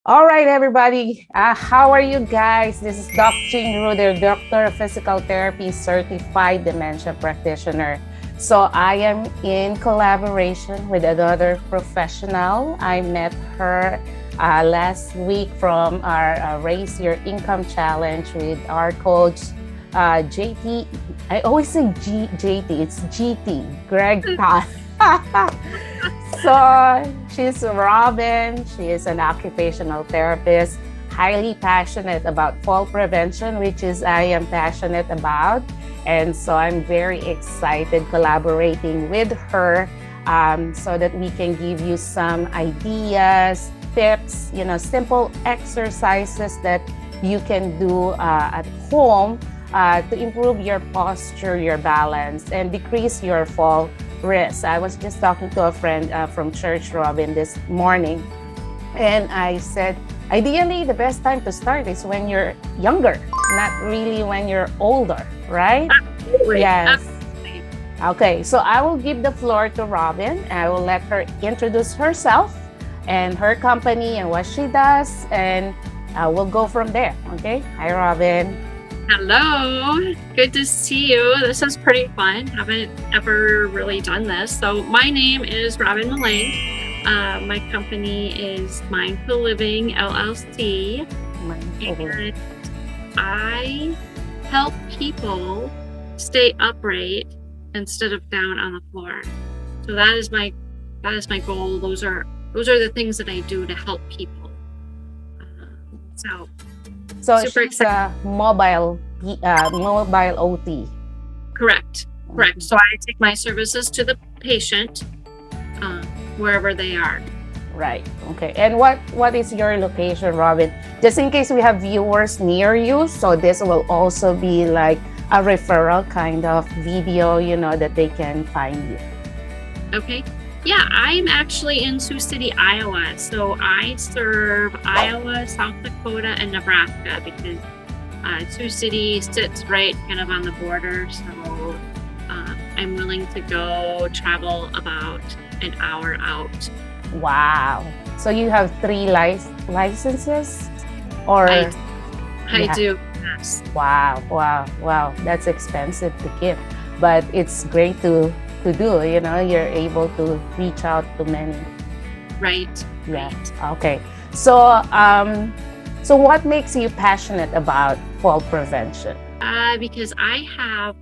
All right, everybody. How are you guys? This is Doc Ching Ruder, Doctor of Physical Therapy, Certified Dementia Practitioner. So I am in collaboration with another professional. I met her last week from our Raise Your Income Challenge with our coach, JT. I always say JT, it's GT, Greg Tan. So she's Robyn. She is an occupational therapist, highly passionate about fall prevention, which is I am passionate about. And so I'm very excited collaborating with her so that we can give you some ideas, tips, simple exercises that you can do at home to improve your posture, your balance, and decrease your fall risk. I was just talking to a friend from church, Robyn, this morning, and I said, ideally, the best time to start is when you're younger, not really when you're older, right? Absolutely. Yes. Absolutely. Okay, so I will give the floor to Robyn. I will let her introduce herself and her company and what she does, and we'll go from there. Okay. Hi, Robyn. Hello. Good to see you. This is pretty fun. Haven't ever really done this. So my name is Robyn Mellang. My company is Mindful Living LLC. And I help people stay upright instead of down on the floor. So that is my goal. Those are the things that I do to help people. So super she's a mobile OT. Correct. So I take my services to the patient wherever they are. Right. Okay. And what is your location, Robyn? Just in case we have viewers near you, so this will also be like a referral kind of video, that they can find you. Okay. Yeah, I'm actually in Sioux City, Iowa. So I serve Iowa, South Dakota, and Nebraska because Sioux City sits right kind of on the border. So I'm willing to go travel about an hour out. Wow. So you have 3 licenses? Or I do, yes. Wow. That's expensive to keep. But it's great to do, you're able to reach out to many. Right. Yeah. Okay. So so what makes you passionate about fall prevention? Because I've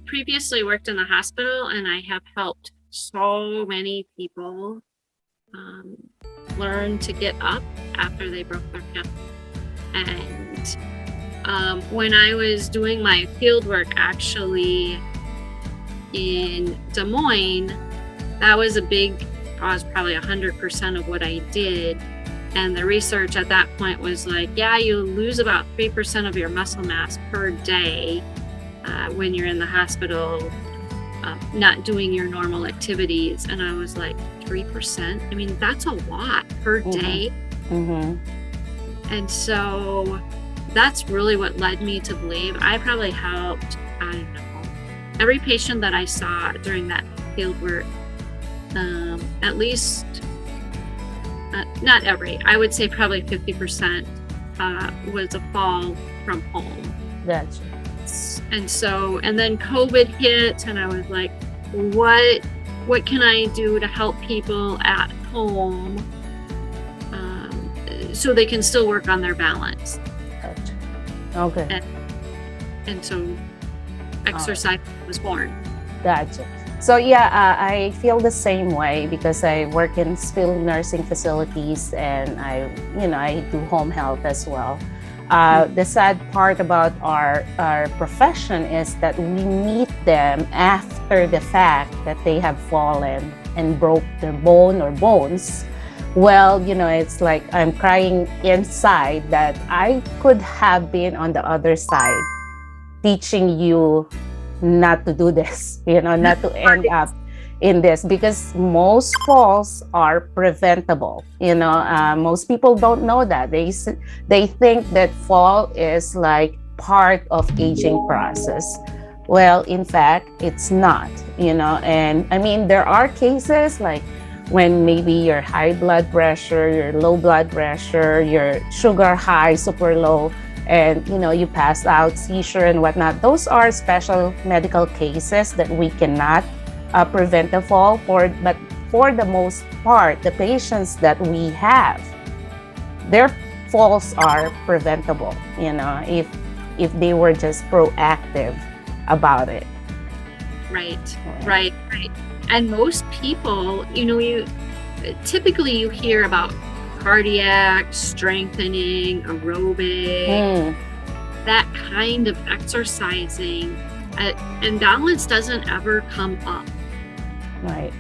previously worked in the hospital and I have helped so many people learn to get up after they broke their hip. And when I was doing my field work actually in Des Moines, that was probably 100% of what I did. And the research at that point was like, yeah, you lose about 3% of your muscle mass per day when you're in the hospital, not doing your normal activities. And I was like, 3%? I mean, that's a lot per day. Mm-hmm. And so that's really what led me to believe I probably helped, I don't know, every patient that I saw during that field work, at least, not every, I would say probably 50% was a fall from home. Gotcha. And then COVID hit and I was like, what can I do to help people at home so they can still work on their balance? Gotcha. Okay. And so exercise was born. Gotcha. So yeah, I feel the same way because I work in skilled nursing facilities and I do home health as well. The sad part about our profession is that we meet them after the fact that they have fallen and broke their bone or bones. Well, it's like I'm crying inside that I could have been on the other side teaching you not to do this, not to end up in this, because most falls are preventable. Most people don't know that. They think that fall is like part of aging process. Well, in fact, it's not, and I mean, there are cases like when maybe your high blood pressure, your low blood pressure, your sugar high, super low, and you pass out, seizure and whatnot. Those are special medical cases that we cannot prevent the fall for. But for the most part, the patients that we have, their falls are preventable, if they were just proactive about it. Right. And most people, you typically hear about cardiac, strengthening, aerobic, that kind of exercising, and balance doesn't ever come up.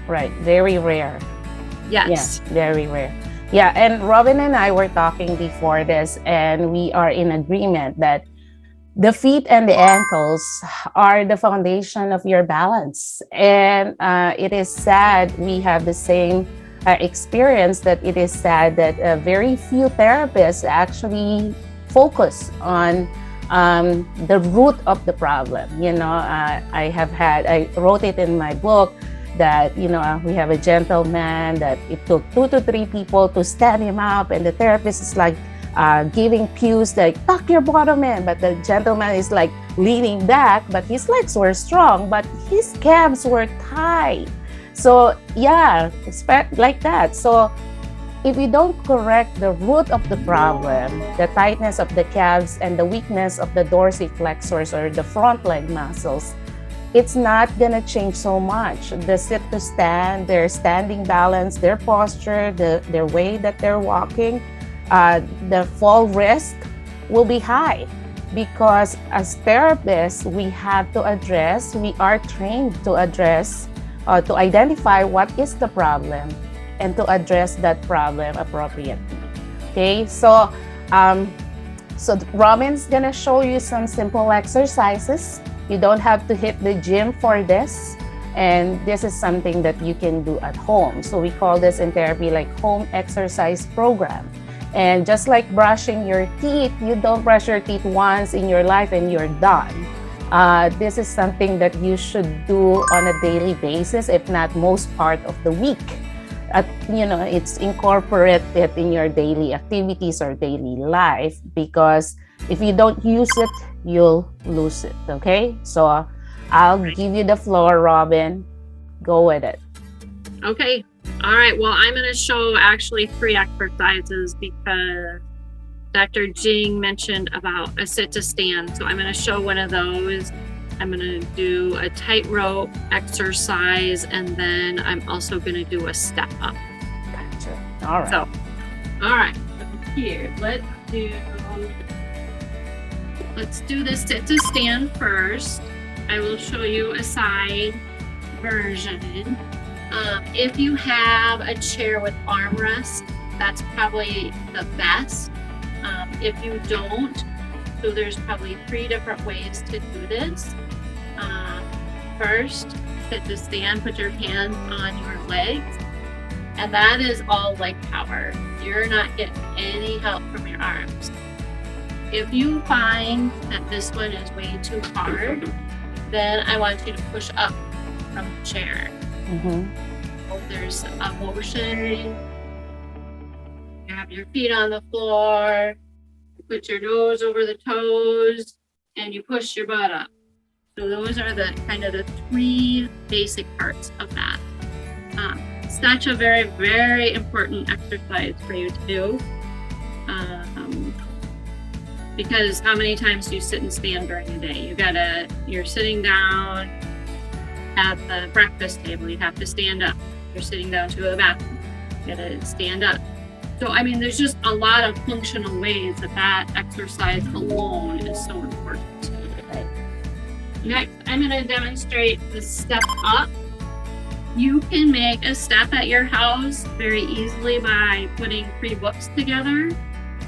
Right. Very rare. Yes. Yeah, very rare. Yeah, and Robyn and I were talking before this, and we are in agreement that the feet and the ankles are the foundation of your balance. And it is sad, we have the same experience, that it is sad that very few therapists actually focus on the root of the problem. I wrote it in my book that, we have a gentleman that it took 2 to 3 people to stand him up, and the therapist is like, giving cues like tuck your bottom in, but the gentleman is like leaning back, but his legs were strong, but his calves were tight. So yeah, expect like that. So if you don't correct the root of the problem, the tightness of the calves and the weakness of the dorsiflexors or the front leg muscles, it's not gonna change so much. The sit to stand, their standing balance, their posture, their way that they're walking, the fall risk will be high, because as therapists, we are trained to address, to identify what is the problem and to address that problem appropriately. Okay, so Robyn's gonna show you some simple exercises. You don't have to hit the gym for this. And this is something that you can do at home. So we call this in therapy like home exercise program. And just like brushing your teeth, you don't brush your teeth once in your life and you're done. This is something that you should do on a daily basis, if not most part of the week. It's incorporate it in your daily activities or daily life, because if you don't use it, you'll lose it. Okay, so I'll give you the floor, Robyn. Go with it. Okay. All right. Well, I'm going to show actually 3 exercises because Dr. Jing mentioned about a sit to stand. So I'm going to show one of those. I'm going to do a tightrope exercise, and then I'm also going to do a step up. Gotcha. All right. So, all right. Here, let's do the sit to stand first. I will show you a side version. If you have a chair with armrest, that's probably the best. If you don't, so there's probably 3 different ways to do this. First, sit to stand, put your hands on your legs, and that is all leg power. You're not getting any help from your arms. If you find that this one is way too hard, then I want you to push up from the chair. There's a motion. You have your feet on the floor, you put your nose over the toes, and you push your butt up. So those are the 3 basic parts of that. Such a very, very important exercise for you to do. Because how many times do you sit and stand during the day? You're sitting down at the breakfast table, you have to stand up. You're sitting down to go to the bathroom, you gotta stand up. So, there's just a lot of functional ways that exercise alone is so important. Right. Next, I'm gonna demonstrate the step up. You can make a step at your house very easily by putting 3 books together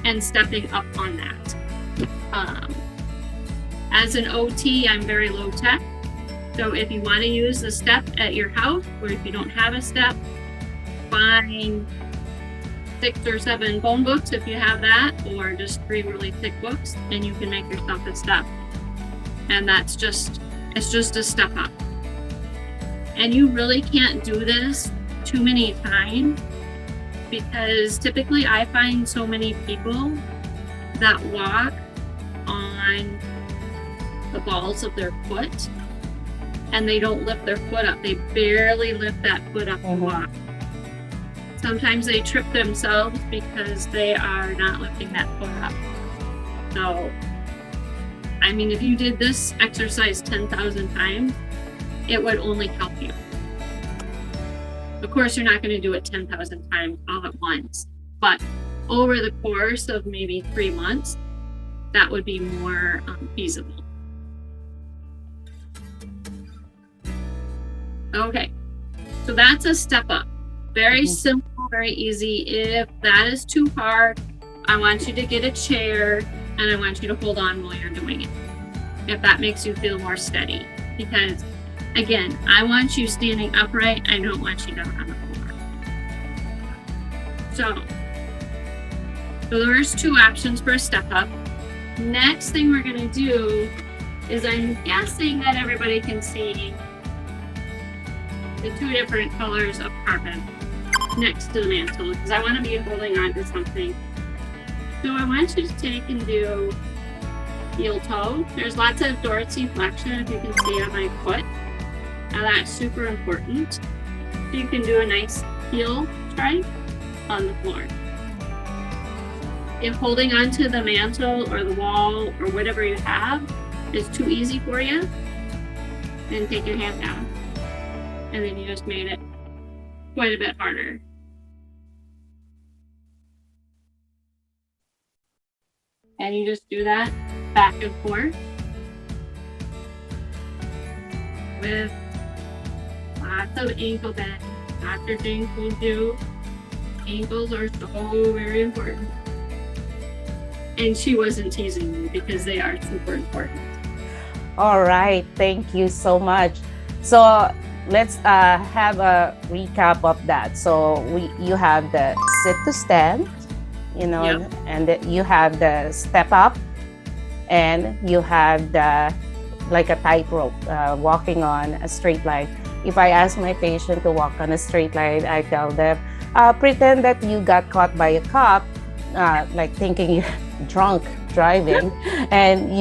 and stepping up on that. As an OT, I'm very low tech. So if you want to use the step at your house, or if you don't have a step, find 6 or 7 phone books if you have that, or just 3 really thick books, and you can make yourself a step. And it's just a step up. And you really can't do this too many times, because typically I find so many people that walk on the balls of their foot and they don't lift their foot up. They barely lift that foot up to walk. Sometimes they trip themselves because they are not lifting that foot up. So, I mean, if you did this exercise 10,000 times, it would only help you. Of course, you're not going to do it 10,000 times all at once, but over the course of maybe 3 months, that would be more feasible. Okay, so that's a step up. Very simple, very easy. If that is too hard, I want you to get a chair and I want you to hold on while you're doing it, if that makes you feel more steady. Because again, I want you standing upright. I don't want you down on the floor. So there's 2 options for a step up. Next thing we're going to do is, I'm guessing that everybody can see the 2 different colors of carpet next to the mantle, because I want to be holding on to something. So I want you to take and do heel toe. There's lots of dorsiflexion, if you can see on my foot. Now that's super important. So you can do a nice heel strike on the floor. If holding onto the mantle or the wall or whatever you have is too easy for you, then take your hand down. And then you just made it quite a bit harder. And you just do that back and forth with lots of ankle bend. Dr. Jane told you ankles are so very important. And she wasn't teasing you, because they are super important. All right, thank you so much. So let's have a recap of that. So you have the sit to stand, and you have the step up, and you have the like a tightrope, walking on a straight line. If I ask my patient to walk on a straight line, I tell them, pretend that you got caught by a cop, like thinking you're drunk driving, and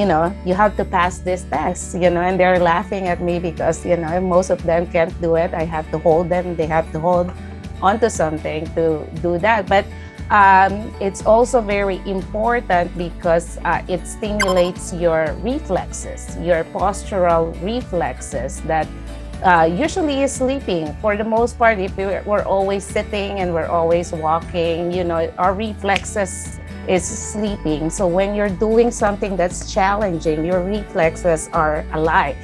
you have to pass this test, and they're laughing at me because most of them can't do it. I have to hold them, they have to hold onto something to do that. But it's also very important because it stimulates your reflexes, your postural reflexes that usually is sleeping. For the most part, if we're always sitting and we're always walking, our reflexes is sleeping. So when you're doing something that's challenging, your reflexes are alive,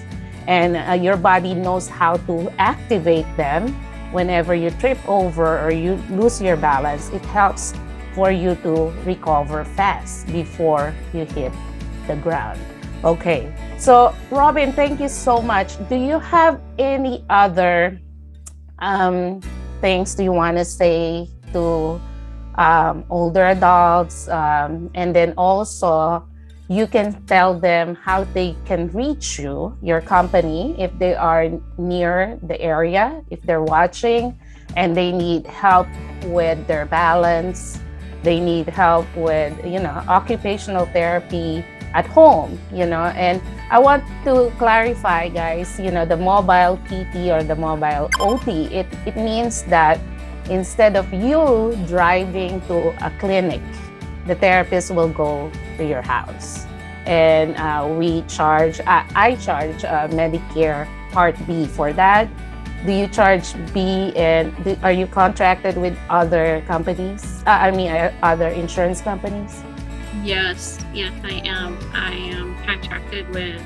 and your body knows how to activate them. Whenever you trip over or you lose your balance, it helps for you to recover fast before you hit the ground. Okay, so Robyn, thank you so much. Do you have any other things do you want to say to older adults, and then also you can tell them how they can reach you, your company, if they are near the area, if they're watching and they need help with their balance, they need help with occupational therapy at home, and I want to clarify, guys, the mobile PT or the mobile OT, it means that instead of you driving to a clinic, the therapist will go to your house. And I charge Medicare Part B for that. Do you charge B, and are you contracted with other companies? Other insurance companies? Yes, I am. I am contracted with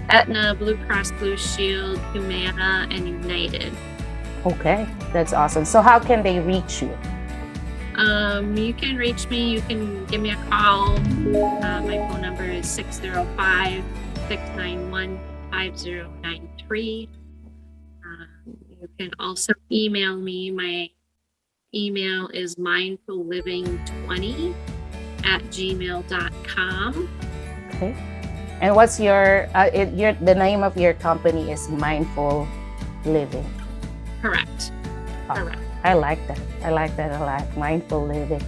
Aetna, Blue Cross Blue Shield, Humana, and United. Okay, that's awesome. So how can they reach you? You can reach me. You can give me a call. My phone number is 605-691-5093. You can also email me. My email is mindfulliving20@gmail.com. Okay. And what's the name of your company is Mindful Living? Correct. Correct. I like that. I like that a lot. Mindful living.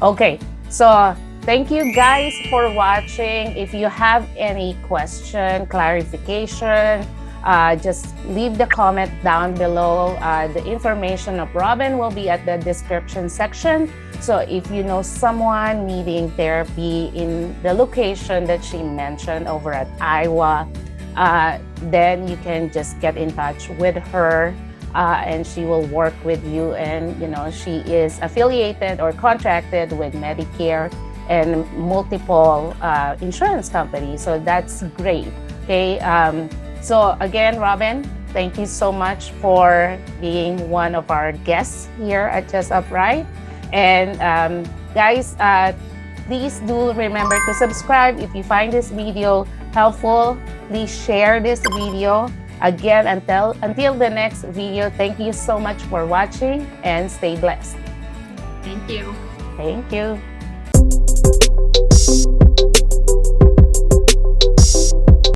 Okay, so thank you guys for watching. If you have any question, clarification, just leave the comment down below. The information of Robyn will be at the description section. So if you know someone needing therapy in the location that she mentioned over at Iowa, then you can just get in touch with her. And she will work with you, and she is affiliated or contracted with Medicare and multiple insurance companies, so that's great. Okay, so again, Robyn, thank you so much for being one of our guests here at Just Upright. And guys, please do remember to subscribe. If you find this video helpful, please share this video. Again, until the next video, thank you so much for watching and stay blessed. Thank you. Thank you.